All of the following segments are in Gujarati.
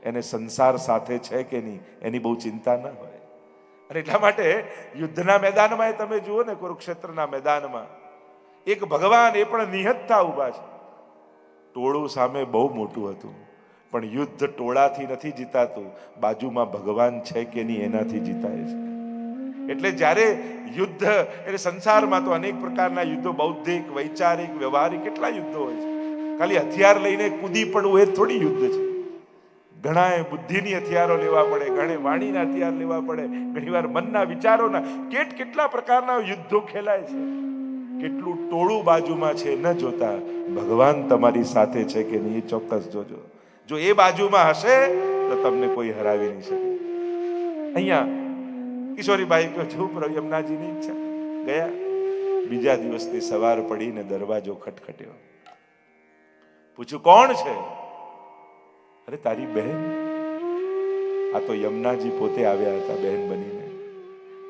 એને સંસાર સાથે છે કે નહીં એની બહુ ચિંતા ન હોય. અને એટલા માટે યુદ્ધના મેદાનમાં તમે જુઓ ને, કુરુક્ષેત્રના મેદાનમાં એક ભગવાન એ પણ નિહતતા ઊભા છે. ટોળું સામે બહુ મોટું હતું, પણ યુદ્ધ ટોળાથી નથી જીતાતું, બાજુમાં ભગવાન છે કે નહીં એનાથી જીતાય છે. એટલે જ્યારે યુદ્ધ એટલે સંસારમાં તો અનેક પ્રકારના યુદ્ધો, બૌદ્ધિક, વૈચારિક, વ્યવહારિક કેટલા યુદ્ધો હોય છે. ખાલી હથિયાર લઈને કૂદી પડવું એ થોડી યુદ્ધ છે. ઘણા બુદ્ધિની હથિયારો લેવા પડે, ઘણે વાણીના હથિયાર લેવા પડે, ઘણીવાર મનના વિચારોના, કેટલા પ્રકારના યુદ્ધો ખેલાય છે. કેટલું ટોળું બાજુમાં છે ન જોતા ભગવાન તમારી સાથે છે કે નહીં એ ચોક્કસ જોજો. જો એ બાજુમાં હશે તો તમને કોઈ હરાવી નહીં શકે. અહીંયા કિશોરીબાઈ કહ્યું છું પ્રભુ યમુનાજીની ઈચ્છા. ગયા બીજા દિવસની સવાર પડીને દરવાજો ખટખટ્યો. પૂછ્યું કોણ છે? અરે તારી બહેન. આ તો યમુનાજી પોતે આવ્યા હતા બહેન બનીને.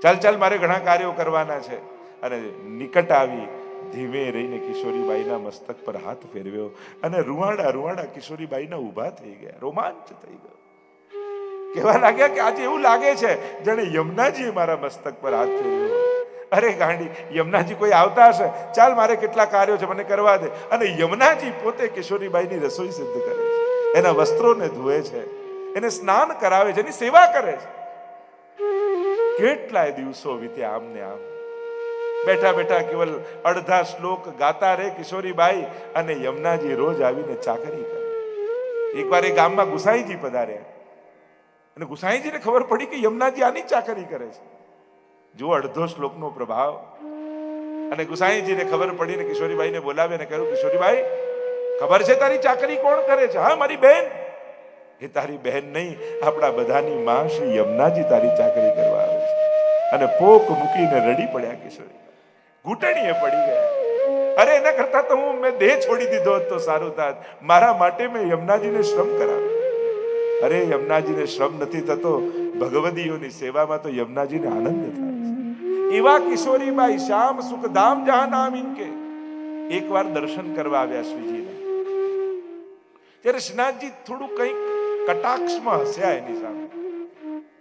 ચાલ મારે ઘણા કાર્યો કરવાના છે. અને નિકટ આવી ધીમે રહીને કિશોરીબાઈના મસ્તક પર હાથ ફેરવ્યો અને રૂવાડા કિશોરીબાઈના ઊભા થઈ ગયા. રોમાંચ થઈ ગયો. કહેવા લાગ્યા કે આજે એવું લાગે છે જાણે યમુનાજીએ મારા મસ્તક પર હાથ ફેરવ્યો. અરે ગાંડી, યમુનાજી કોઈ આવતા હશે, ચાલ મારે કેટલા કાર્યો છે મને કરવા દે. અને યમુનાજી પોતે કિશોરીબાઈની રસોઈ સિદ્ધ કરે છે, એના વસ્ત્રોને ધોવે છે, એને સ્નાન કરાવે છે, એની સેવા કરે છે. કેટલાય દિવસો વીત્યા આમ ને આમ. બેઠા કેવલ અડધા શ્લોક ગાતા રે કિશોરીબાઈ, અને યમુનાજી રોજ આવીને ચાકરી કરે. એકવાર એ ગામમાં ગુસાઈજી પધાર્યા અને ગુસાઈજીને ખબર પડી કે યમુનાજી આની ચાકરી કરે છે. જો અડધો શ્લોકનો પ્રભાવ. અને ગુસાઈજીને ખબર પડીને કિશોરીબાઈને બોલાવ્યા અને કહ્યું, કિશોરીબાઈ ખબર છે તારી ચાકરી કોણ કરે છે? હા, મારી બહેન. એ તારી બહેન નહીં, આપણા બધાની માં શ્રી યમુનાજી તારી ચાકરી કરવા આવે છે. અને પોક મૂકીને રડી પડ્યા કિશોરી, ઘૂંટણીએ પડી ગયા. અરે એના કરતા તો મેં દેહ છોડી દીધો હોત તો સારું થાત. મારા માટે મેં યમુનાજીને શ્રમ કરાવ્યો. અરે યમુનાજીને શ્રમ નથી થતો, ભગવદીઓની સેવામાં તો યમુનાજીને આનંદ થાય છે. એવા કિશોરીબાઈ શ્યામ સુખધામ જહાં નામ ઇનકે એકવાર દર્શન કરવા આવ્યા શ્રીજીના. ત્યારે શ્રીનાથજી થોડું કંઈક કટાક્ષમાં હસ્યા એની સામે.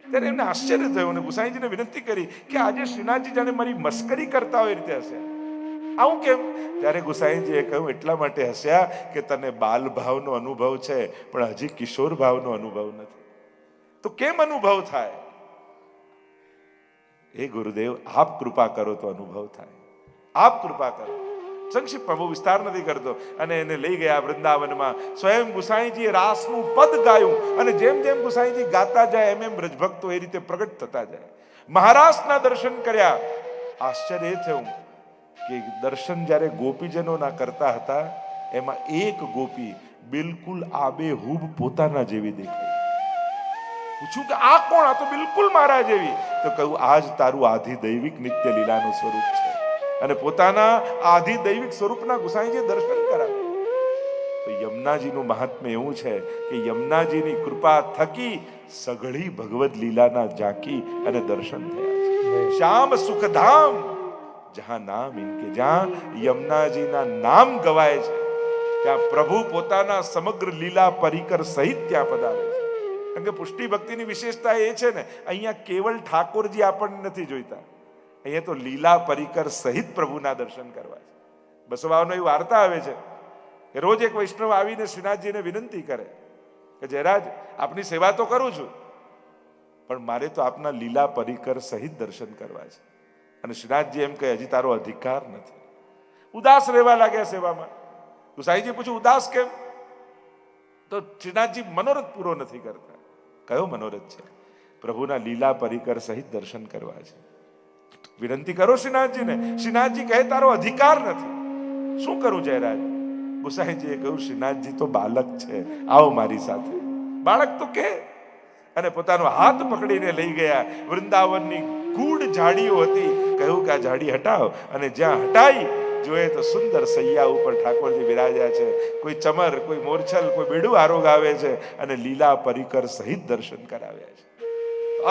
ત્યારે એમને આશ્ચર્ય થયું અને ગુસાઈજીને વિનંતી કરી કે આજે શ્રીનાથજી જાણે મારી મસ્કરી કરતા હોય રીતે હસ્યા. આવું કેમ? ત્યારે ગુસાઈજીએ કહ્યું, એટલા માટે હસ્યા કે તને બાલ ભાવનો અનુભવ છે પણ હજી કિશોર ભાવનો અનુભવ નથી. તો કેમ અનુભવ થાય? એ ગુરુદેવ આપ કૃપા કરો તો અનુભવ થાય. આપ કૃપા કરો. સંક્ષિપ્ત બહુ વિસ્તાર નથી કરતો. અને એને લઈ ગયા વૃંદાવનમાં. સ્વયં ગુસાઈજીએ રાસનું પદ ગાયું અને જેમ જેમ ગુસાઈજી ગાતા જાય એમ બ્રજભક્તો એ રીતે પ્રગટ થતા જાય. મહારાષ્ટ્રના દર્શન કર્યા. આશ્ચર્ય એ થયું કે દર્શન જ્યારે ગોપીજનોના કરતા હતા એમાં એક ગોપી બિલકુલ આબેહૂબ પોતાના જેવી દેખાઈ. પૂછ્યું કે આ કોણ? આ તો બિલકુલ મારા જેવી. તો કહ્યું, આજ તારું આધિદૈવિક નિત્ય લીલાનું સ્વરૂપ છે. અને પોતાના આધિદૈવિક સ્વરૂપના ગુસાઈજીએ દર્શન કરાવ્યા. તો યમુનાજીનું મહાત્મ્ય એવું છે કે યમુનાજીની કૃપા થકી સઘળી ભગવદ લીલાના ઝાંકી અને દર્શન થયા છે. શ્યામ સુખધામ જહાં નામ ઇનકે, જ્યાં યમુનાજીના નામ ગવાય છે ત્યાં પ્રભુ પોતાના સમગ્ર લીલા પરિકર સહિત ત્યાં પધારે છે. કારણ કે પુષ્ટિ ભક્તિની વિશેષતા એ છે ને, અહીંયા કેવલ ઠાકોરજી આપણને નથી જોઈતા, અહીંયા તો લીલા પરિકર સહિત પ્રભુના દર્શન કરવા છે. બસવાઓનો એવી વાર્તા આવે છે કે રોજ એક વૈષ્ણવ આવીને શ્રીનાથજીને વિનંતી કરે કે જયરાજ, આપની સેવા તો કરું છું પણ મારે તો આપના લીલા પરિકર સહિત દર્શન કરવા છે. અને શ્રીનાથજી એમ કહે, હજી તારો અધિકાર નથી. ઉદાસ રહેવા લાગ્યા સેવામાં. ગુસાઈજી પૂછ્યું, ઉદાસ કેમ? તો શ્રીનાથજી મનોરથ પૂરો નથી કરતા. કયો મનોરથ છે? પ્રભુના લીલા પરિકર સહિત દર્શન કરવા છે. વિનંતી કરો શ્રીનાથજીને. શ્રીનાથજી કહે, તારો અધિકાર નથી. શું કરું જયરાજ? ગુસાઈજીએ કહ્યું, શ્રીનાથજી તો બાલક છે, આવો મારી સાથે. બાળક તો કે. અને પોતાનો હાથ પકડીને લઈ ગયા. વૃંદાવનની ગૂઢ ઝાડીઓ હતી. કહ્યું કે આ ઝાડી હટાવો. અને જ્યાં હટાઈ જોઈએ તો સુંદર સૈયા ઉપર ઠાકોરજી બિરાજ્યા છે. કોઈ ચમર, કોઈ મોરછલ, કોઈ બીડું આરોગ આવે છે અને લીલા પરિકર સહિત દર્શન કરાવ્યા છે.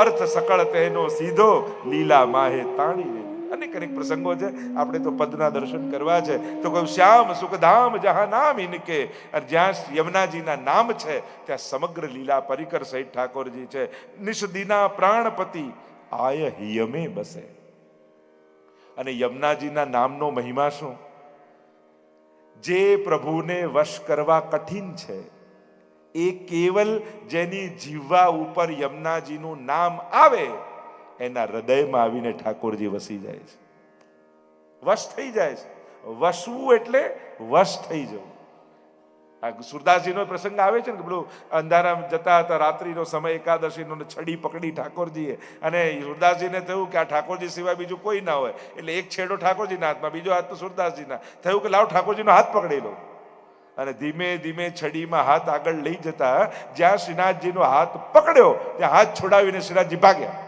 અર્થ સકળ તેનો સીધો લીલા માહે તાણી. અનેક અનેક પ્રસંગો છે. આપણે તો પદના દર્શન કરવા છે તો કહ્યું શ્યામ સુખધામ જહાં નામ ઇનકે. અને જ્યાં યમુનાજીના નામ છે ત્યાં સમગ્ર લીલા પરિકર સહિત ઠાકોરજી છે. નિષદિના પ્રાણપતિ આય હિયમે બસે. અને યમુનાજીના નામનો મહિમા શું? જે પ્રભુને વશ કરવા કઠિન છે એ કેવલ જેની જીવા ઉપર યમુનાજીનું નામ આવે એના હૃદયમાં આવીને ઠાકોરજી વસી જાય છે, વશ થઈ જાય છે. વસવું એટલે વશ થઈ જવું. આ સુરદાસજીનો પ્રસંગ આવે છે ને કે પેલું અંધારામાં જતા હતા, રાત્રિનો સમય, એકાદશીનો, છડી પકડી ઠાકોરજીએ. અને સુરદાસજીને થયું કે આ ઠાકોરજી સિવાય બીજું કોઈ ના હોય, એટલે એક છેડો ઠાકોરજીના હાથમાં, બીજો હાથ તો સુરદાસજીના. થયું કે લાવ ઠાકોરજીનો હાથ પકડી લો. અને ધીમે ધીમે છડીમાં હાથ આગળ લઈ જતા જ્યાં શ્રીનાથજીનો હાથ પકડ્યો ત્યાં હાથ છોડાવીને શ્રીનાથજી ભાગ્યા.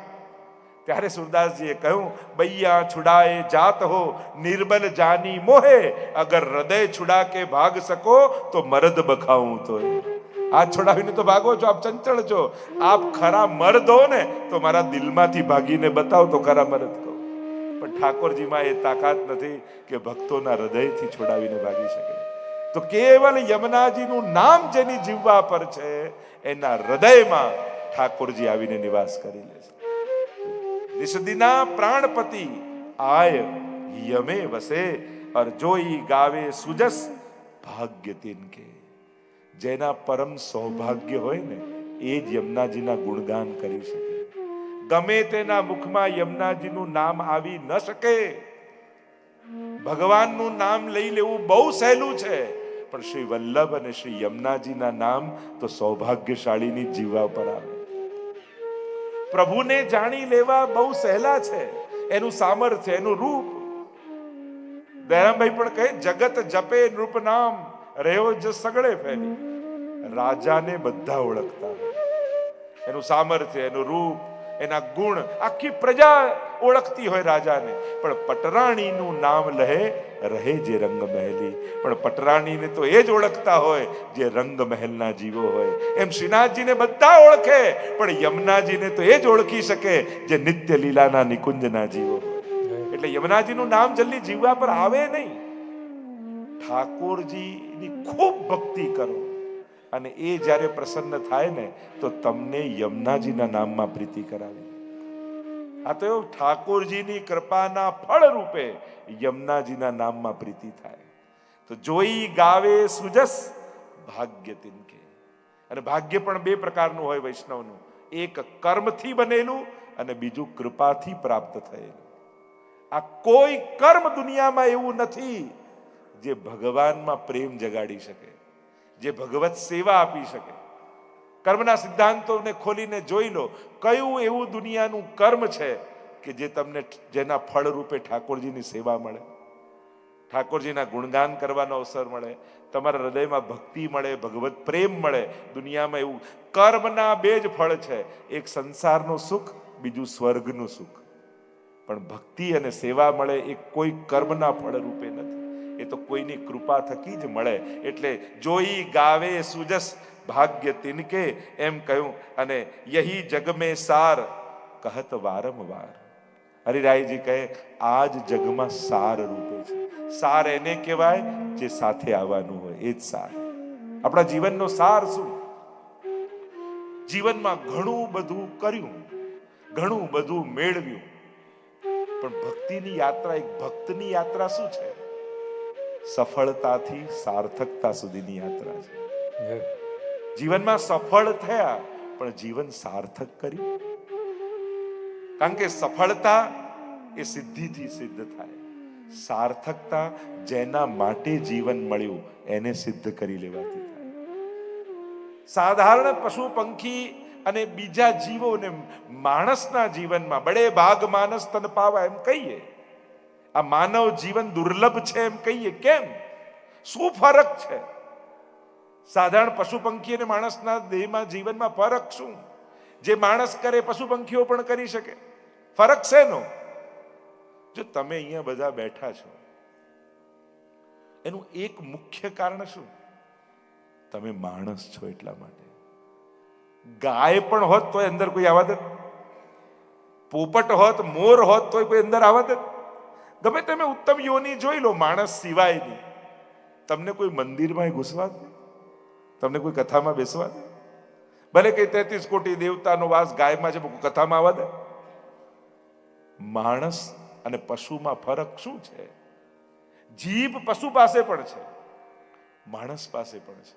ત્યારે સુરદાસજીએ કહ્યું, બૈયા છુડાએ જાત હો નિર્બલ જાની મોહે, અગર હૃદય છુડા કે ભાગ સકો તો મર્દ બખાઉં તો. હાથ છોડાવીને તો ભાગો છો, આપ ચંચળ છો. આપ ખરા મર્દ હો ને તો મારા દિલમાંથી ભાગીને બતાવો તો ખરા મર્દ કહો. પણ ઠાકોરજીમાં એ તાકાત નથી કે ભક્તોના હૃદયથી છોડાવીને ભાગી શકે. તો કેવલ યમુનાજીનું નામ જેની જીવવા પર છે એના હૃદયમાં ઠાકોરજી આવીને નિવાસ કરી લે છે. નિષદિના પ્રાણપતિ આય યમે વસે, और જોઈ ગાવે સુજસ ભાગ્ય તિનકે. જેના પરમ સૌભાગ્ય હોય ને એ જ યમુનાજીના ગુણગાન કરી શકે. ગમે તેના મુખમાં યમુનાજીનું નામ આવી ન શકે. ભગવાનનું નામ લઈ લેવું બહુ સહેલું છે, પણ શ્રી વલ્લભ અને શ્રી યમુનાજીના નામ તો સૌભાગ્યશાળીની જીવા પર આવે. પ્રભુને જાણી લેવા બહુ સહેલા છે, એનું સામર્થ્ય, એનું રૂપ. દયારામભાઈ પણ કહે, જગત જપે નૃપ નામ રહ્યો જ સગળે ફેલી. રાજાને બધા ઓળખતા, એનું સામર્થ્ય, એનું રૂપ, એના ગુણ આખી પ્રજા ઓળખતી હોય રાજાને. પણ પટરાણીનું નામ લહે રહે જે રંગ મહેલી. પણ પટરાણીને તો એ જ ઓળખતા હોય જે રંગ મહેલના જીવો હોય. એમ શ્રીનાથજીને બધા ઓળખે, પણ યમુનાજીને તો એ જ ઓળખી શકે જે નિત્ય લીલાના નિકુંજના જીવો હોય. એટલે યમુનાજીનું નામ જલ્દી જીવવા પર આવે નહીં. ઠાકોરજીની ખૂબ ભક્તિ કરો અને એ જ્યારે પ્રસન્ન થાય ને તો તમને યમુનાજીના નામમાં પ્રીતિ કરાવે. આ તો ઠાકોરજીની કૃપાના ફળ રૂપે યમુનાજીના નામમાં પ્રીતિ થાય. તો જોઈ ગાવે સુજસ ભાગ્ય તિનકે. અને ભાગ્ય પણ બે પ્રકારનું હોય વૈષ્ણવનું. એક કર્મથી બનેલું અને બીજું કૃપાથી પ્રાપ્ત થયેલું. આ કોઈ કર્મ દુનિયામાં એવું નથી જે ભગવાનમાં પ્રેમ જગાડી શકે, જે ભગવત સેવા આપી શકે. કર્મના સિદ્ધાંતોને ખોલીને જોઈ લો, કયું એવું દુનિયાનું કર્મ છે કે જે તમને જેના ફળ રૂપે ઠાકોરજીની સેવા મળે, ઠાકોરજીના ગુણગાન કરવાનો અવસર મળે, તમારા હૃદયમાં ભક્તિ મળે, ભગવત પ્રેમ મળે. દુનિયામાં એવું કર્મના બે જ ફળ છે, એક સંસારનું સુખ, બીજું સ્વર્ગનું સુખ. પણ ભક્તિ અને સેવા મળે એ કોઈ કર્મના ફળ રૂપે નથી, એ તો કોઈની કૃપા થકી જ મળે. એટલે જોઈ ગાવે સુજસ ભાગ્ય તિનકે એમ કહ્યું. અને યહી જગ મેં સાર કહત વારંવાર. હરિરાયજી કહે, આ જ જગમાં સાર રૂપે છે. સાર એને કહેવાય જે સાથે આવવાનું હોય, એ જ સાર. આપણા જીવનનો સાર શું? જીવનમાં ઘણું બધું કર્યું, ઘણું બધું મેળવ્યું, પણ ભક્તિની યાત્રા, એક ભક્તની યાત્રા શું છે? સફળતાથી સાર્થકતા સુધીની યાત્રા છે. જીવનમાં સફળ થયા પણ જીવન સાર્થક કર્યું. કારણ કે સફળતા એ સિદ્ધિથી સિદ્ધ થાય, સાર્થકતા જેના માટે જીવન મળ્યું એને સિદ્ધ કરી લેવાથી થાય. સાધારણ પશુ પંખી અને બીજા જીવોને માણસના જીવનમાં બડે ભાગ માનસ તન પાવા એમ કહીએ. આ માનવ જીવન દુર્લભ છે એમ કહીએ. કેમ? શું ફરક છે? સાધારણ પશુ પંખી અને માણસના દેહમાં જીવનમાં ફરક શું? જે માણસ કરે પશુ પંખીઓ પણ કરી શકે. ફરક શેનો? જો તમે અહીંયા બધા બેઠા છો એનું એક મુખ્ય કારણ શું? તમે માણસ છો એટલા માટે. ગાય પણ હોત તો અંદર કોઈ આવવા દે? પોપટ હોત, મોર હોત તો કોઈ અંદર આવવા દે? ગમે તમે ઉત્તમ યોની જોઈ લો માણસ સિવાયની, તમને કોઈ મંદિરમાં ઘૂસવા દે? તમને કોઈ કથામાં બેસવા દે? ભલે કઈ 33 કોટી દેવતાનો વાસ ગાયમાં છે, કથામાં આવવા દે? માણસ અને પશુમાં ફરક શું છે? જીભ પશુ પાસે પણ છે, માણસ પાસે પણ છે.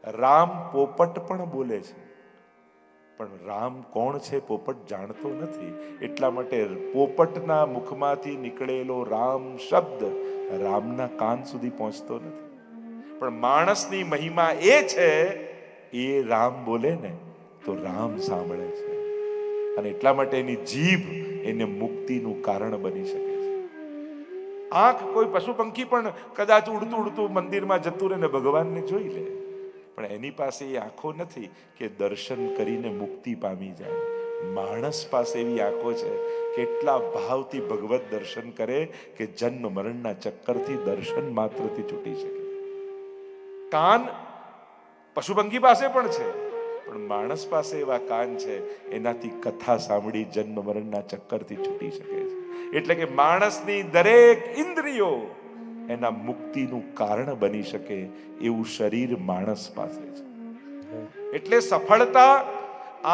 રામ પોપટ પણ બોલે છે, પણ રામ કોણ છે પોપટ જાણતો નથી. એટલા માટે પોપટના મુખમાંથી નીકળેલો રામ શબ્દ રામના કાન સુધી પહોંચતો નથી. પણ માણસની મહિમા એ છે, એ રામ બોલે ને તો રામ સાંભળે છે. અને એટલા માટે એની જીભ એને મુક્તિનું કારણ બની શકે છે. આંખ કોઈ પશુ પંખી પણ કદાચ ઉડતું ઉડતું મંદિરમાં જતું રહે ને ભગવાનને જોઈ લે, પણ એની પાસે એ આંખો નથી કે દર્શન કરીને મુક્તિ પામી જાય. માણસ પાસે એવી આંખો છે, કેટલા ભાવથી ભગવત દર્શન કરે કે જન્મ મરણના ચક્કરથી દર્શન માત્રથી છૂટી શકે. કાન પશુ પંખી પાસે પણ છે, પણ માણસ પાસે એવા કાન છે, એનાથી કથા સાંભળી જન્મ મરણના ચક્કરથી છૂટી શકે છે. એટલે કે માણસની દરેક ઇન્દ્રિયો એના મુક્તિનું કારણ બની શકે એવું શરીર માણસ પાસે છે. એટલે સફળતા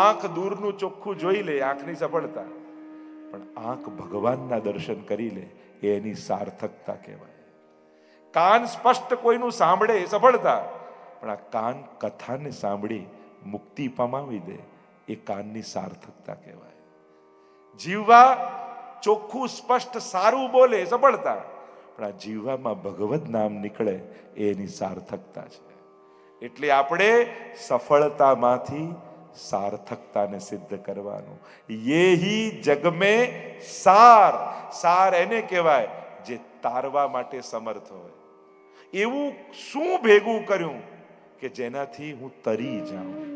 આંખ દૂરનું ચોખ્ખું જોઈ લે, આંખની સફળતા, પણ આંખ ભગવાનના દર્શન કરી લે એ એની સાર્થકતા કહેવાય. કાન સ્પષ્ટ કોઈનું સાંભળે એ સફળતા, પણ આ કાન કથાને સાંભળી મુક્તિ પમાવી દે એ કાનની સાર્થકતા કહેવાય. જીવવા ચોખ્ખું સ્પષ્ટ સારું બોલે સફળતા, પણ આ જીવવામાં ભગવત નામ નીકળે એ એની સાર્થકતા છે. એટલે આપણે સફળતામાંથી સાર્થકતાને સિદ્ધ કરવાનું. યેહી જગ મેં સાર. સાર એને કહેવાય જે તારવા માટે સમર્થ હોય. એવું શું ભેગું કર્યું કે જેનાથી હું તરી જાઉં?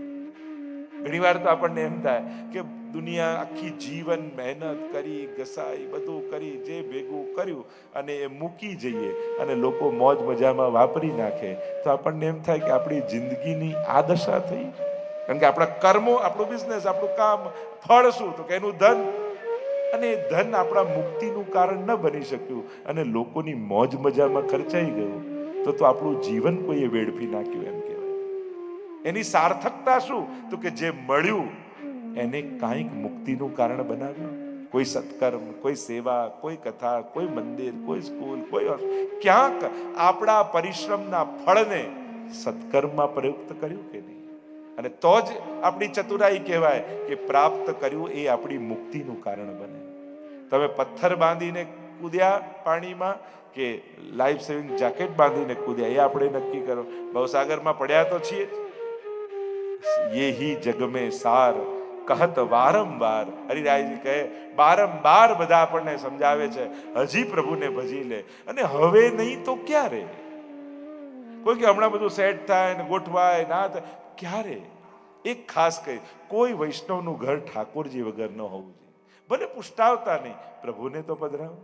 ઘણી વાર તો આપણને એમ થાય કે દુનિયા આખી જીવન મહેનત કરી, ઘસાઈ, બધું કરી, જે ભેગું કર્યું અને એ મૂકી જઈએ અને લોકો મોજ મજામાં વાપરી નાખે, તો આપણને એમ થાય કે આપણી જિંદગીની આ દશા થઈ. કારણ કે આપણા કર્મો, આપણું બિઝનેસ, આપણું કામ, ફળ શું? તો કે એનું ધન. અને એ ધન આપણા મુક્તિનું કારણ ન બની શક્યું અને લોકોની મોજ મજામાં ખર્ચાઈ ગયું, તો આપણું જીવન કોઈએ વેડફી નાખ્યું એમ કહેવાય. એની સાર્થકતા શું? તો કે જે મળ્યું એને કાંઈક મુક્તિનું કારણ બનાવ્યું. કોઈ સત્કર્મ, કોઈ સેવા, કોઈ કથા, કોઈ મંદિર, કોઈ સ્કૂલ, કોઈ ક્યાંક આપણા પરિશ્રમના ફળને સત્કર્મમાં પ્રયુક્ત કર્યું કે નહીં? અને તો જ આપણી ચતુરાઈ કહેવાય કે પ્રાપ્ત કર્યું એ આપણી મુક્તિનું કારણ બને. તમે પથ્થર બાંધીને કૂદ્યા પાણીમાં કે લાઈફ સેવિંગ જેકેટ બાંધીને કૂદ્યા, એ આપણે નક્કી કરો. ભવસાગરમાં પડ્યા તો છીએ. યેહી જગ મેં સાર કહત વારંવાર. હરિરાયજી કહે બારંબાર બધા આપણને સમજાવે છે, હજી પ્રભુને ભજી લે. અને હવે નહીં તો ક્યારે? કોઈ કે હમણાં બધું સેટ થાય ને ગોઠવાય ના થાય, ક્યારે? એક ખાસ કહે, કોઈ વૈષ્ણવનું ઘર ઠાકોરજી વગર ન હોવું જોઈએ. ભલે પુષ્ટાવતા નહીં, પ્રભુને તો પધરાવો.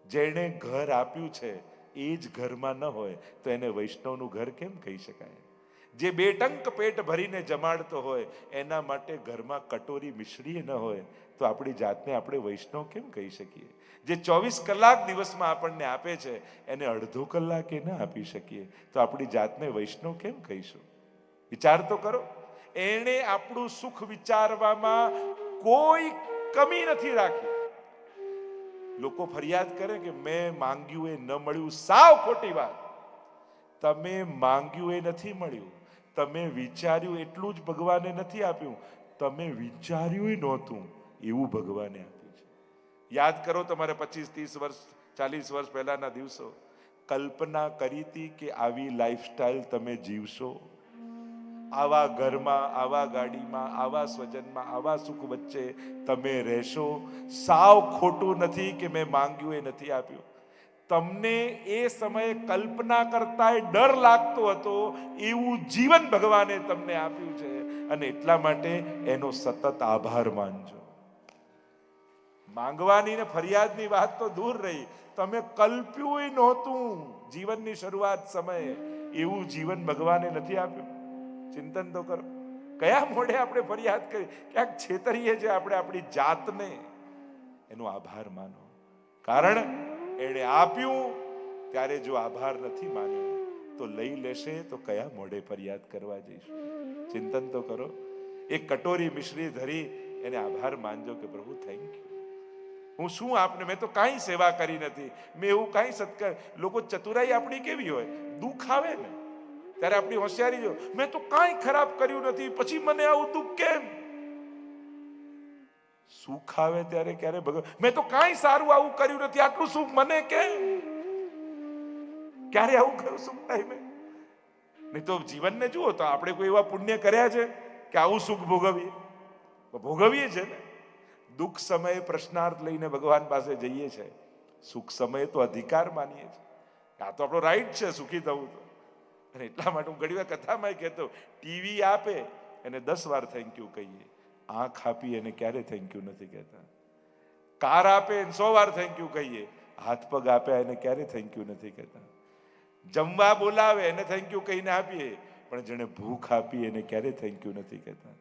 જેણે ઘર આપ્યું છે એ જ ઘરમાં ન હોય તો એને વૈષ્ણવનું ઘર કેમ કહી શકાય? જે બેટંક પેટ ભરીને જમાડતો હોય એના માટે ઘરમાં કટોરી મિશ્રી ન હોય તો આપણી જાતને આપણે વૈષ્ણવ કેમ કહી શકીએ? જે 24 કલાક દિવસમાં આપણને આપે છે એને અડધો કલાકે ન આપી શકીએ તો આપણી જાતને વૈષ્ણવ કેમ કહીશું? વિચાર તો કરો. એણે આપણું સુખ વિચારવામાં કોઈ કમી નથી રાખી. લોકો ફરિયાદ કરે કે મેં માંગ્યું એ ન મળ્યું. સાવ ખોટી વાત. તમે માંગ્યું એ નથી મળ્યું, તમે વિચાર્યું એટલું જ ભગવાને નથી આપ્યું. તમે વિચાર્યું નહોતું એવું ભગવાને આપ્યું છે. યાદ કરો તમારે 25, 30 વર્ષ, 40 વર્ષ પહેલાના દિવસો. કલ્પના કરી હતી કે આવી લાઈફસ્ટાઈલ તમે જીવશો? આવા ઘરમાં, આવા ગાડીમાં, આવા સ્વજનમાં, આવા સુખ વચ્ચે તમે રહેશો? સાવ ખોટું નથી કે મેં માંગ્યું એ નથી આપ્યું. તમને એ સમયે કલ્પના કરતા ડર લાગતો હતો એવું જીવન ભગવાને તમને આપ્યું છે અને એટલા માટે એનો સતત આભાર માનજો. માંગવાની ને ફરિયાદની વાત તો દૂર રહી, તમે કલ્પ્યું નહોતું જીવનની શરૂઆત સમયે એવું જીવન ભગવાને નથી આપ્યું. ચિંતન તો કરો. કયા મોઢે આપણે ફરિયાદ કરી? ક્યાંક છેતરીએ છીએ આપણે આપણી જાતને. એનો આભાર માનો. કારણ એણે આપ્યું ત્યારે જો આભાર નથી માન્યો તો લઈ લેશે તો કયા મોઢે ફરિયાદ કરવા જઈશું? ચિંતન તો કરો. એક કટોરી મિશ્રી ધરી એને આભાર માનજો કે પ્રભુ થેન્ક યુ. હું શું આપને, મેં તો કાંઈ સેવા કરી નથી, મેં એવું કાંઈ સત્કાર. લોકો ચતુરાઈ આપણી કેવી હોય, દુઃખ આવે ને ત્યારે આપણી હોશિયારી જો, મેં તો કાંઈ ખરાબ કર્યું નથી, પછી મને આવું દુઃખ કેમ? સુખ આવે ત્યારે ક્યારે ભગવાન, મેં તો કાંઈ સારું આવું કર્યું નથી, આટલું સુખ મને કેમ? ક્યારે આવું કર્યું સુખ ટાઈમે? નહીં તો જીવનને જુઓ તો આપણે કોઈ એવા પુણ્ય કર્યા છે કે આવું સુખ ભોગવીએ? ભોગવીએ છે ને. દુઃખ સમયે પ્રશ્નાર્થ લઈને ભગવાન પાસે જઈએ છે, સુખ સમયે તો અધિકાર માનીએ છીએ. આ તો આપણો રાઈટ છે સુખી થવું તો. અને એટલા માટે હું ઘણી વાર કથામાં કહેતો, ટીવી આપે એને 10 વાર થેન્ક યુ કહીએ, આંખ આપી એને ક્યારે થેન્ક યુ નથી કહેતા. કાર આપે એને 100 વાર થેન્ક યુ કહીએ, હાથ પગ આપે એને ક્યારે થેન્ક યુ નથી કહેતા. જમવા બોલાવે એને થેન્ક યુ કહીને આપીએ, પણ જેને ભૂખ આપી એને ક્યારે થેન્ક યુ નથી કહેતા.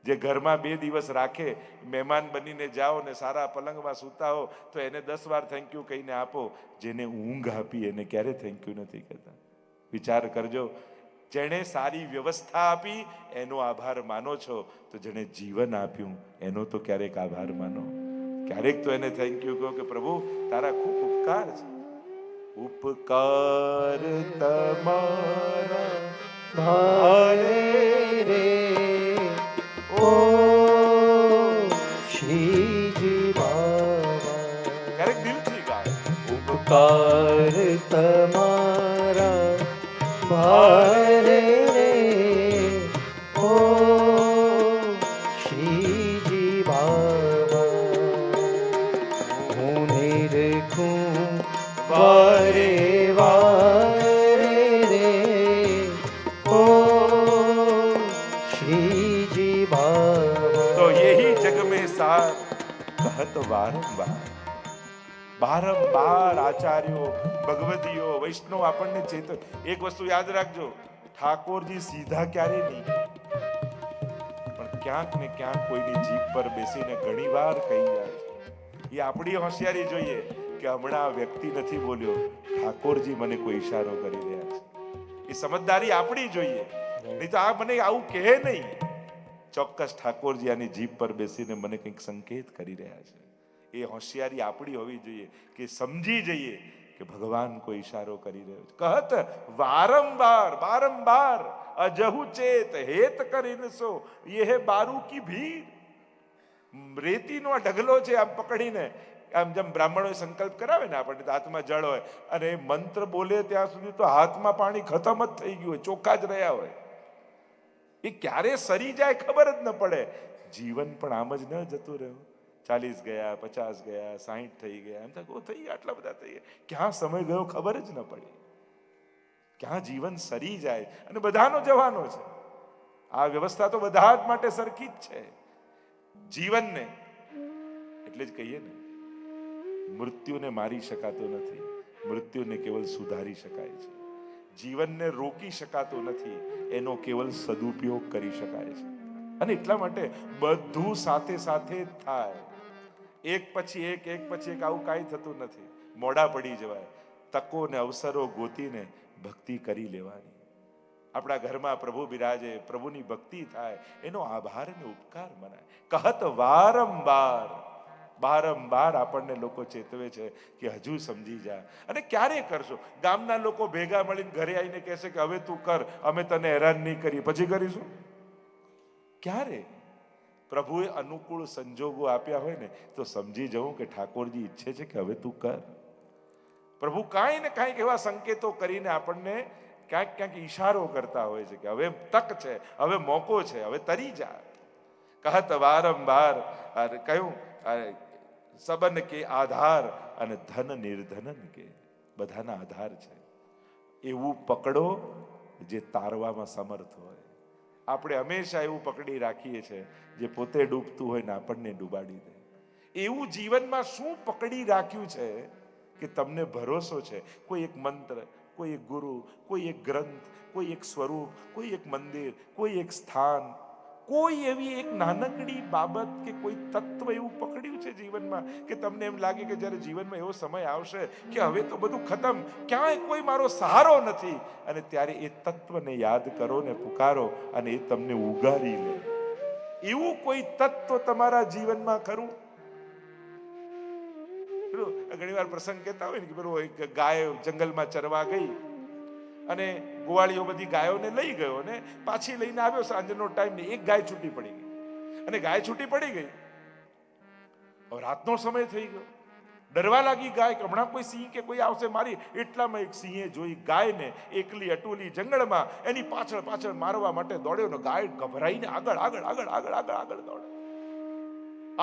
જે ઘરમાં 2 દિવસ રાખે, મહેમાન બનીને જાઓ ને સારા પલંગમાં સૂતા હો તો એને 10 વાર થેન્ક યુ કહીને આપો, જેને ઊંઘ આપી એને ક્યારે થેન્ક યુ નથી કહેતા. વિચાર કરજો, જેણે સારી વ્યવસ્થા આપી એનો આભાર માનો છો, તો જેણે જીવન આપ્યું એનો તો ક્યારેક આભાર માનો. ક્યારેક તો એને થેન્ક યુ કહો કે પ્રભુ તારા ખૂબ ઉપકાર છે. ઉપકાર તમારા ભારે રે ઓ શ્રીજી બાબા. ક્યારેક દિલથી ગાઓ, ઉપકાર તમારા ભારે રે ઓ શ્રીજી બાબા. હું નિરખું વારે વારે રે ઓ श्रीजी बाबा. तो यही जग में सार कहत वारंबार. વારંવાર આચાર્યો, ભગવદીઓ, વૈષ્ણવ આપણને ચેતન. એક વસ્તુ યાદ રાખજો, ઠાકોરજી સીધા ક્યારે નહીં, પણ ક્યાંક ને ક્યાંક કોઈની જીભ પર બેસીને ઘણી વાર કહી જાય છે. એ આપણી હોશિયારી જોઈએ કે હમણાં આ વ્યક્તિ નથી બોલ્યો, ઠાકોરજી મને કોઈ ઈશારો કરી રહ્યા છે. એ સમજદારી આપણી જોઈએ. નહીં તો આ મને આવું કહે નહીં, ચોક્કસ ઠાકોરજી આની જીભ પર બેસીને મને કંઈક સંકેત કરી રહ્યા છે. એ હોશિયારી આપણી હોવી જોઈએ કે સમજી જઈએ કે ભગવાન કોઈ ઈશારો કરી રહ્યો છે. કહત વારંવાર વારંવાર અજહુ ચેત હેત કરીને સો યે બારૂ કી ભીડ. રેતીનો ઢગલો છે, આમ પકડીને આમ જેમ બ્રાહ્મણો સંકલ્પ કરાવે ને આપણને, હાથમાં જળ હોય અને મંત્ર બોલે ત્યાં સુધી તો હાથમાં પાણી ખતમ જ થઈ ગયું હોય, ચોખ્ખા જ રહ્યા હોય. એ ક્યારે સરી જાય ખબર જ ન પડે. જીવન પણ આમ જ ન જતું રહ્યું. 40 ગયા, 50 ગયા, 60 થઈ ગયા, એમ થાય થઈ ગયા, આટલા બધા થઈ ગયા, ક્યાં સમય ગયો ખબર જ ન પડી. ક્યાં જીવન સરી જાય. અને બધાનો જવાનો છે. આ વ્યવસ્થા તો બધા જ માટે સરખી જ છે. જીવનને એટલે જ કહીએ ને, મૃત્યુને મારી શકાતો નથી, મૃત્યુને કેવલ સુધારી શકાય છે. જીવનને રોકી શકાતો નથી, એનો કેવલ સદુપયોગ કરી શકાય છે. અને એટલા માટે બધું સાથે સાથે જ થાય. એક પછી એક આવું કાંઈ થતું નથી. મોડા પડી જવાય. તકો ને અવસરો ગોતીને ભક્તિ કરી લેવાની. આપણા ઘરમાં પ્રભુ બિરાજે, પ્રભુની ભક્તિ થાય, એનો આભાર અને ઉપકાર મનાય. કહત વારંવાર વારંવાર આપણને લોકો ચેતવે છે કે હજુ સમજી જા. અને ક્યારે કરશો? ગામના લોકો ભેગા મળીને ઘરે આવીને કહેશે કે હવે તું કર, અમે તને હેરાન નહીં કરીએ, પછી કરીશું. ક્યારે? પ્રભુએ અનુકૂળ સંજોગો આપ્યા હોય ને તો સમજી જવું કે ઠાકોરજી ઈચ્છે છે કે હવે તું કર. પ્રભુ કાંઈ ને કાંઈક એવા સંકેતો કરીને આપણને ક્યાંક ક્યાંક ઈશારો કરતા હોય છે કે હવે તક છે, હવે મોકો છે, હવે તરી જા. કહત વારંવાર કહ્યું સબન કે આધાર અને ધન નિર્ધનન કે, બધાના આધાર છે. એવું પકડો જે તારવામાં સમર્થ હોય. આપણે હંમેશા એવું પકડી રાખીએ છીએ જે પોતે ડૂબતું હોય ને આપણને ડૂબાડી દે. એવું જીવનમાં શું પકડી રાખ્યું છે કે તમને ભરોસો છે? કોઈ એક મંત્ર, કોઈ એક ગુરુ, કોઈ એક ગ્રંથ, કોઈ એક સ્વરૂપ, કોઈ એક મંદિર, કોઈ એક સ્થાન, કોઈ એવી એક નાનકડી બાબત કે કોઈ તત્વ એવું પકડ્યું છે જીવનમાં કે તમને એમ લાગે કે જ્યારે જીવનમાં એવો સમય આવશે કે હવે તો બધું ખતમ, ક્યાંય કોઈ મારો સહારો નથી, અને ત્યારે એ તત્વને યાદ કરો ને પુકારો અને એ તમને ઉગારી લે. એવું કોઈ તત્વ તમારા જીવનમાં ખરું? ઘણી વાર પ્રસંગ કહેતા હોય ને કે પેલો એક ગાય જંગલમાં ચરવા ગઈ અને ગોવાળીઓ બધી ગાયોને લઈ ગયો ને પાછી લઈને આવ્યો સાંજનો ટાઈમ ને એક ગાય છૂટી પડી ગઈ. અને ગાય છૂટી પડી ગઈ, હવે રાતનો સમય થઈ ગયો, ડરવા લાગી ગાય કે હમણાં કોઈ સિંહ કે કોઈ આવશે મારી. એટલામાં એક સિંહે જોઈ ગાયને એકલી અટુલી જંગલમાં, એની પાછળ પાછળ મારવા માટે દોડ્યો ને ગાય ગભરાઈને આગળ આગળ આગળ આગળ આગળ આગળ દોડે.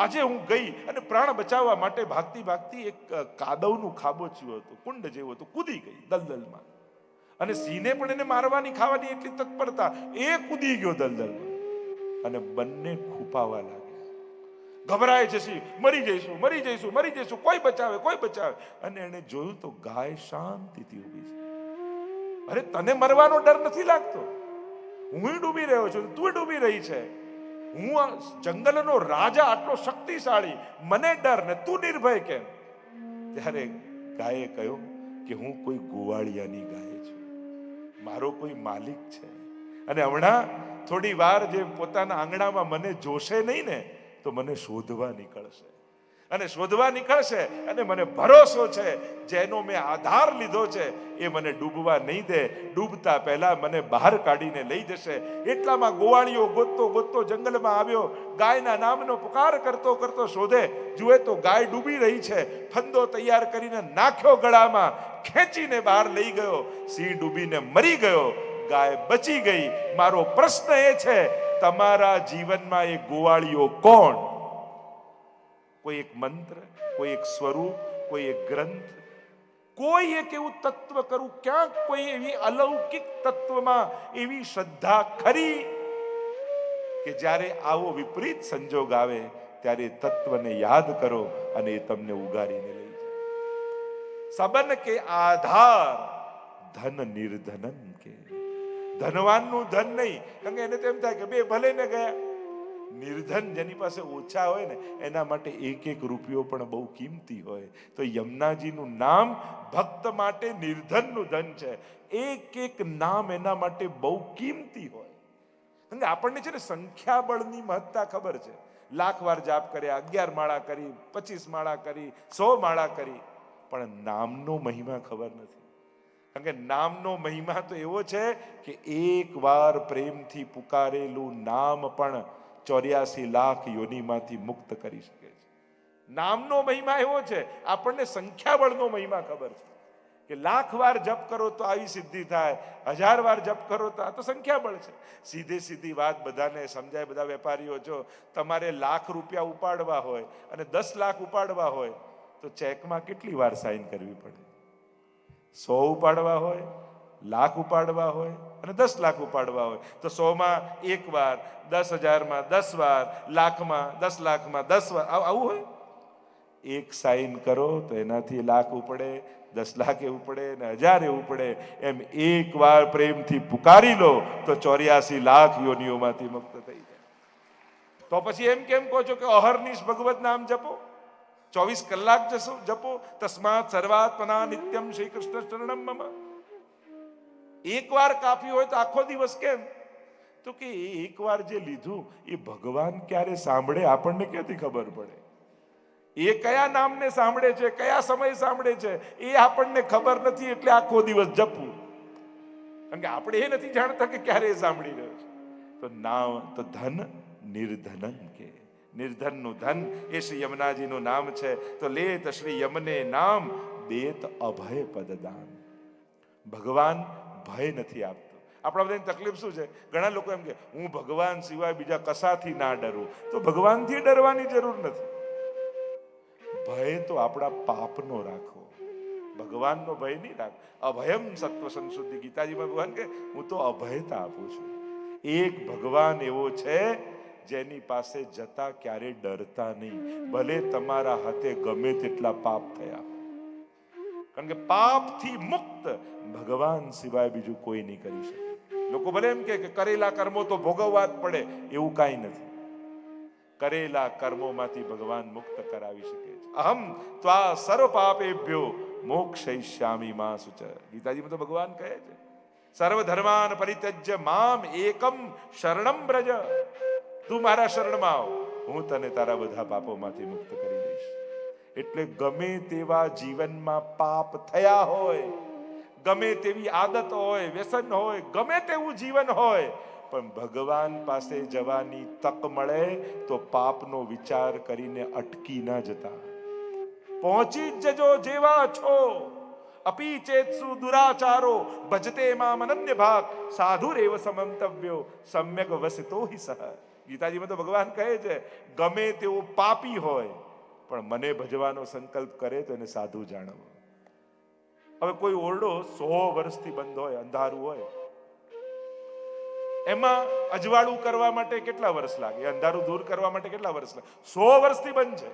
આજે હું ગઈ અને પ્રાણ બચાવવા માટે ભાગતી ભાગતી એક કાદવનું ખાબોચિયું હતું, કુંડ જેવું હતું, કૂદી ગઈ દલદલમાં. અને સિંહને પણ એને મારવાની ખાવાની એટલી તત્પરતા, એ કૂદી ગયો દલદલમાં અને બંને ખૂપાવા લાગ્યા. ગભરાય છે સિંહ, મરી જઈશું મરી જઈશું મરી જઈશું, કોઈ બચાવે કોઈ બચાવે. અને એને જોયું તો ગાય શાંતિથી ઊભી છે. અરે તને મરવાનો ડર નથી લાગતો? હું ડૂબી રહ્યો છું, તું ડૂબી રહી છે. હું જંગલનો રાજા, આટલો શક્તિશાળી, મને ડર ને તું નિર્ભય કેમ? ત્યારે ગાયે કહ્યું કે હું કોઈ ગોવાળિયાની ગાય છું, મારો કોઈ માલિક છે, અને હમણાં થોડી વાર જે પોતાના આંગણામાં મને જોશે નહીં ને તો મને શોધવા નીકળશે. અને શોધવા નીકળશે અને મને ભરોસો છે જેનો મેં આધાર લીધો છે એ મને ડૂબવા નહીં દે, ડૂબતા પહેલા મને બહાર કાઢીને લઈ જશે. એટલામાં ગોવાળીઓ ગોતતો ગોતતો જંગલમાં આવ્યો, ગાયના નામનો પુકાર કરતો કરતો શોધે, જુએ તો ગાય ડૂબી રહી છે. ફંદો તૈયાર કરીને નાખ્યો ગળામાં, ખેંચીને બહાર લઈ ગયો. સિંહ ડૂબીને મરી ગયો, ગાય બચી ગઈ. મારો પ્રશ્ન એ છે, તમારા જીવનમાં એ ગોવાળીઓ કોણ? કોઈ એક મંત્ર, કોઈ એક સ્વરૂપ, કોઈ એક ગ્રંથ, કોઈ એક એવું તત્વ કરું, ક્યાંક કોઈ એવી અલૌકિક તત્વમાં એવી શ્રદ્ધા ખરી કે જ્યારે આવો વિપરીત સંજોગ આવે ત્યારે તત્વને યાદ કરો અને એ તમને ઉગારીને લઈ જાય. સબન કે આધાર ધન નિર્ધનન કે. ધનવાનનું ધન નહીં, કારણ કે એને તો એમ થાય કે બે ભલે ને ગયા. નિર્ધન જેની પાસે ઓછા હોય ને એના માટે એક એક રૂપિયો પણ બહુ કિંમતી હોય. તો યમુનાજીનું નામ ભક્ત માટે નિર્ધનનું ધન છે. એક એક નામ એના માટે બહુ કિંમતી હોય. કારણ કે આપણને છે ને સંખ્યાબળની મહત્તા ખબર છે. લાખ વાર જાપ કર્યા, 11 માળા કરી, 25 માળા કરી, 100 માળા કરી, પણ નામનો મહિમા ખબર નથી. કારણ કે નામનો મહિમા તો એવો છે કે એક વાર પ્રેમથી પુકારેલું નામ પણ 84 લાખ યોનિમાંથી મુક્ત કરી શકે છે. નામનો મહિમા એવો છે. આપણને સંખ્યાબળનો મહિમા ખબર છે કે લાખ વાર જપ કરો તો આવી સિદ્ધિ થાય, 1000 વાર જપ કરો તો આ તો સંખ્યાબળ છે. સીધી વાત બધાને સમજાય. બધા વેપારીઓ જો તમારે લાખ રૂપિયા ઉપાડવા હોય અને 10 લાખ ઉપાડવા હોય તો ચેકમાં કેટલી વાર સાઈન કરવી પડે? 100 ઉપાડવા હોય, લાખ ઉપાડવા હોય અને 10 લાખ ઉપાડવા હોય તો 100માં 1 વાર, 10,000માં 10 વાર, લાખમાં 10 લાખમાં 10 વાર, આવું હોય. એક સાઈન કરો તો એનાથી લાખ ઉપડે, 10 લાખ એવું પડે ને 1000 એવું પડે. એમ એક વાર પ્રેમથી પુકારી લો તો 84 લાખ યોનિઓમાંથી મુક્ત થઈ જાય. તો પછી એમ કેમ કહો છો કે અહર્નિશ ભગવત નામ જપો, 24 કલાક જપો? તસ્માત સર્વાત્મના નિત્યમ શ્રી કૃષ્ણ શરણમ મમ. એક વાર કાફી હોય તો આખો દિવસ કેમ? તો કે એક વાર જે લીધું એ ભગવાન ક્યારે સાંભળે આપણને ક્યાંથી ખબર પડે? એ કયા નામને સાંભળે છે, કયા સમય સાંભળે છે એ આપણને ખબર નથી. એટલે આખો દિવસ જપવું, કારણ કે આપણે એ નથી જાણતા કે ક્યારે એ સાંભળી રહ્યો છે. તો નામ તો ધન નિર્ધનન કે. નિર્ધનનું ધન એ શ્રી યમુનાજીનું નામ છે. તો લેત શ્રી યમને નામ દેત અભય પદદાન. ભગવાન ભય નથી આપતો. આપણા બધાની તકલીફ શું છે? ઘણા લોકો એમ કે હું ભગવાન સિવાય બીજા કશાથી ના ડરું. તો ભગવાનથી ડરવાની જરૂર નથી. ભય તો આપણા પાપનો રાખો, ભગવાનનો ભય નહીં રાખો. અભયમ સત્વ સંશુદ્ધિ ગીતાજીમાં ભગવાન કે હું તો અભયતા આપું છું. એક ભગવાન એવો છે જેની પાસે જતા ક્યારે ડરતા નહીં, ભલે તમારા હાથે ગમે તેટલા પાપ થયા. કારણ કે પાપથી મુક્ત ભગવાન સિવાય બીજું કોઈ નહીં કરી શકે. લોકો ભલે એમ કે કરેલા કર્મો તો ભોગવવા જ પડે, એવું કાંઈ નથી. કરેલા કર્મોમાંથી ભગવાન મુક્ત કરાવી શકે છે. અહમ ત્વા સર્વ પાપેભ્યો મોક્ષયિષ્યામિ મા શુચ. ગીતાજીમાં તો ભગવાન કહે છે સર્વ ધર્માન પરિત્યજ્ય મામ એકમ શરણમ બ્રજ. તું મારા શરણમાં આવ, હું તને તારા બધા પાપોમાંથી મુક્ત કરી દઈશ. એટલે ગમે તેવા જીવનમાં પાપ થયા હોય, ગમે તેવી આદત હોય, વ્યસન હોય, ગમે તેવું જીવન હોય, પણ ભગવાન પાસે જવાની તક મળે તો પાપનો વિચાર કરીને અટકી ના જતા. પહોંચી જ જજો જેવા છો. અપી ચેત્સુ દુરાચારો ભજતે મામ અનન્ય ભાગ સાધુરેવ સમંતવ્યો સમ્યક વસિતો હિ સહ. ગીતાજીમાં તો ભગવાન કહે છે ગમે તેવો પાપી હોય પણ મને ભજવાનો સંકલ્પ કરે તો એને સાધુ જાણવો. હવે કોઈ ઓરડો 100 વર્ષથી બંધ હોય, અંધારું હોય, એમાં અજવાળું કરવા માટે કેટલા વર્ષ લાગે? અંધારું દૂર કરવા માટે કેટલા વર્ષ લાગે? 100 વર્ષથી બંધ છે.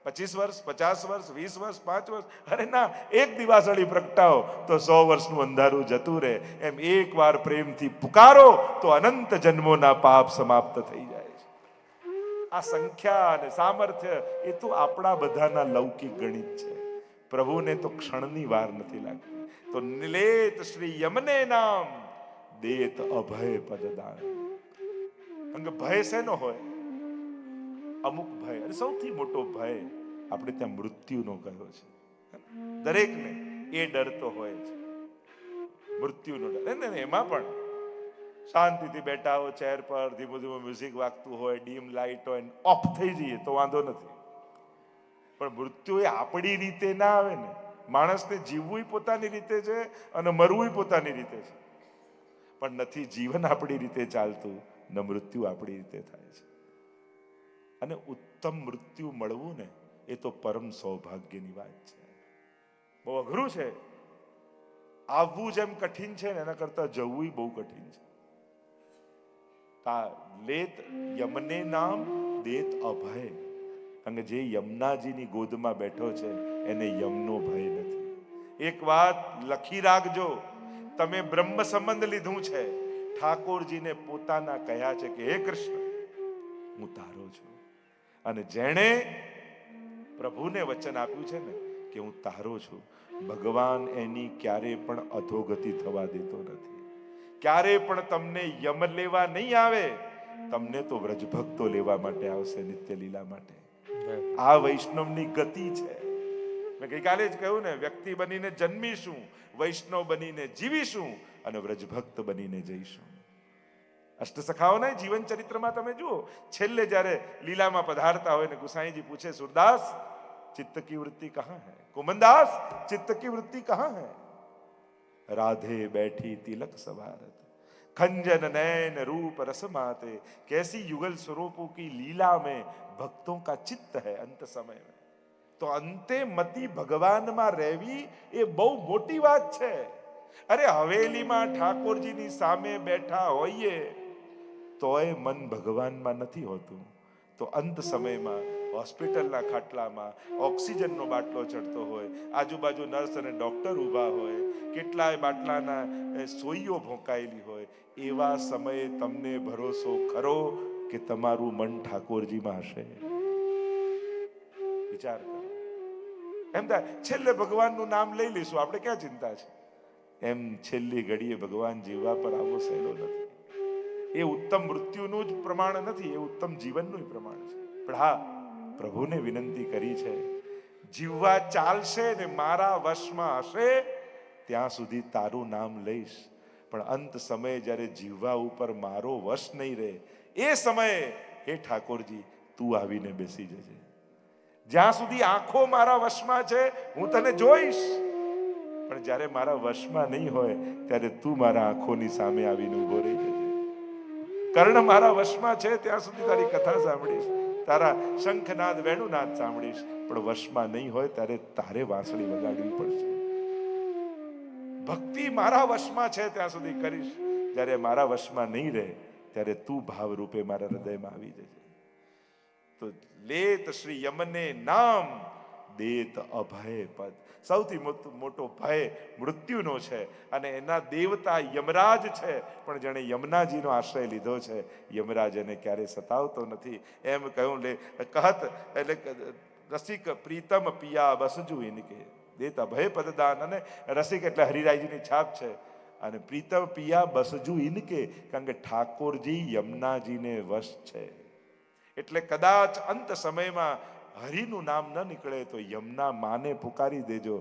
25 વર્ષ, 50 વર્ષ, 20 વર્ષ, 5 વર્ષ, અરે ના, એક દિવાસળી પ્રગટાવો તો 100 વર્ષનું અંધારું જતું રહે. એમ એક વાર પ્રેમથી પુકારો તો અનંત જન્મોના પાપ સમાપ્ત થઈ જાય છે. આ સંખ્યા અને સામર્થ્ય એ તો આપણા બધાના લૌકિક ગણિત છે. પ્રભુને તો ક્ષણની વાર નથી લાગતી. તો નિલેત શ્રી યમને નામ દેત અભય પદદાન. અંગ ભય શેનો હોય? અમુક ભય, અને સૌથી મોટો ભય આપણે ત્યાં મૃત્યુનો કયો છે. દરેકને એ ડર તો હોય છે, મૃત્યુનો ડર. ને એમાં પણ શાંતિથી બેઠા હો ચેર પર, ધીમું ધીમું મ્યુઝિક વાગતું હોય, ડીમ લાઇટ હોય, ઓફ થઈ જઈએ તો વાંધો નથી. પણ મૃત્યુ એ આપણી રીતે ના આવે ને. માણસને જીવવું પોતાની રીતે છે અને મરવું પોતાની રીતે છે, પણ નથી જીવન આપણી રીતે ચાલતું, ન મૃત્યુ આપણી રીતે થાય છે. અને ઉત્તમ મૃત્યુ મળવું ને એ તો પરમ સૌભાગ્યની વાત છે. બહુ અઘરું છે. આવવું જેમ કઠિન છે ને એના કરતા જવું બહુ કઠિન છે. લેત યમને નામ દેત અભય. કારણ કે જે યમુનાજીની ગોદમાં બેઠો છે એને યમનો ભય નથી. એક વાત લખી રાખજો, તમે બ્રહ્મ સંબંધ લીધું છે, ઠાકોરજીને પોતાના કહ્યા છે કે હે કૃષ્ણ હું તારો છું. અને જેણે પ્રભુને વચન આપ્યું છે ને કે હું તારો છું, ભગવાન એની ક્યારે પણ અધોગતિ થવા દેતો નથી. ક્યારે પણ તમને યમ લેવા નહીં આવે, તમને તો વ્રજભક્તો લેવા માટે આવશે, નિત્ય લીલા માટે. આ વૈષ્ણવની ગતિ છે. મેં ગઈકાલે જ કહ્યું ને, વ્યક્તિ બનીને જન્મીશું, વૈષ્ણવ બનીને જીવીશું અને વ્રજભક્ત બનીને જઈશું. અષ્ટસખાઓના જીવન ચરિત્રમાં તમે જુઓ, છેલ્લે જ્યારે લીલામાં પધારતા હોય ને ગુસાઈજી પૂછે, સુરદાસ चित्त की वृत्ति कहाँ है? कुमनदास चित्त की वृत्ति कहाँ है? राधे बैठी तिलक सवारत, खंजन नैन रूप रस माते, कैसी युगल स्वरूपों की लीला में भक्तों का चित्त है अंत समय में. તો અંતે મતિ ભગવાનમાં રહેવી એ બહુ મોટી વાત છે. અરે હવેલીમાં ઠાકોરજીની સામે બેઠા હોઈએ તોય મન ભગવાનમાં નથી હોતું, તો અંત સમયમાં હોસ્પિટલના ખાટલામાં ઓક્સિજનનો બાટલો ચડતો હોય, આજુબાજુ નર્સ અને ડોક્ટર ઊભા હોય, કેટલાય બાટલાના સોઈઓ ભોંકાયેલી હોય, એવા સમયે તમને ભરોસો ખરો કે તમારું મન ઠાકોરજીમાં હશે? વિચાર કરો. એમ થાય છેલ્લે ભગવાનનું નામ લઈ લઈશું, આપણે ક્યાં ચિંતા છે. એમ છેલ્લી ઘડીએ ભગવાન જીવવા પર આવો સહેલો નથી. એ ઉત્તમ મૃત્યુનું જ પ્રમાણ નથી, એ ઉત્તમ જીવનનું પ્રમાણ છે. પણ હા, પ્રભુને વિનંતી કરી છે, જીવવા ચાલશે ને મારા વશમાં હશે ત્યાં સુધી તારું નામ લઈશ, પણ અંત સમયે જ્યારે જીવવા ઉપર મારો વશ નહીં રહે એ સમયે હે ઠાકોરજી તું આવીને બેસી જજે. જ્યાં સુધી આંખો મારા વશમાં છે હું તને જોઈશ, પણ જ્યારે મારા વશમાં નહીં હોય ત્યારે તું મારા આંખોની સામે આવીને ઉભો રહી જજે. કર્ણ મારા વશમાં છે ત્યાં સુધી તારી કથા સાંભળીશ, તારા શંખનાદ વેણુનાદ સાંભળીશ, પણ વશમાં નહીં હોય ત્યારે તારે વાંસળી વગાડવી પડશે. ભક્તિ મારા વશમાં છે ત્યાં સુધી કરીશ, જ્યારે મારા વશમાં નહીં રહે ત્યારે તું ભાવ રૂપે મારા હૃદયમાં આવી જજે. તો લેત શ્રી યમને નામ દેત અભય પદ. સૌથી મોટો ભય મૃત્યુનો છે અને એના દેવતા યમરાજ છે, પણ જેણે યમુનાજીનો આશ્રય લીધો છે યમરાજ એને ક્યારે સતાવતો નથી. એમ કહ્યું લે કહત એટલે રસિક પ્રીતમ પિયા બસજુ ઇનકે દેત અભય પદદાન. અને રસિક એટલે હરિરાયજીની છાપ છે અને પ્રીતમ પિયા બસજુ ઇનકે, કારણ કે ઠાકોરજી યમુનાજીને વશ છે. એટલે કદાચ અંત સમયમાં હરિનું નામ ન નીકળે તો યમુના માને પુકારી દેજો.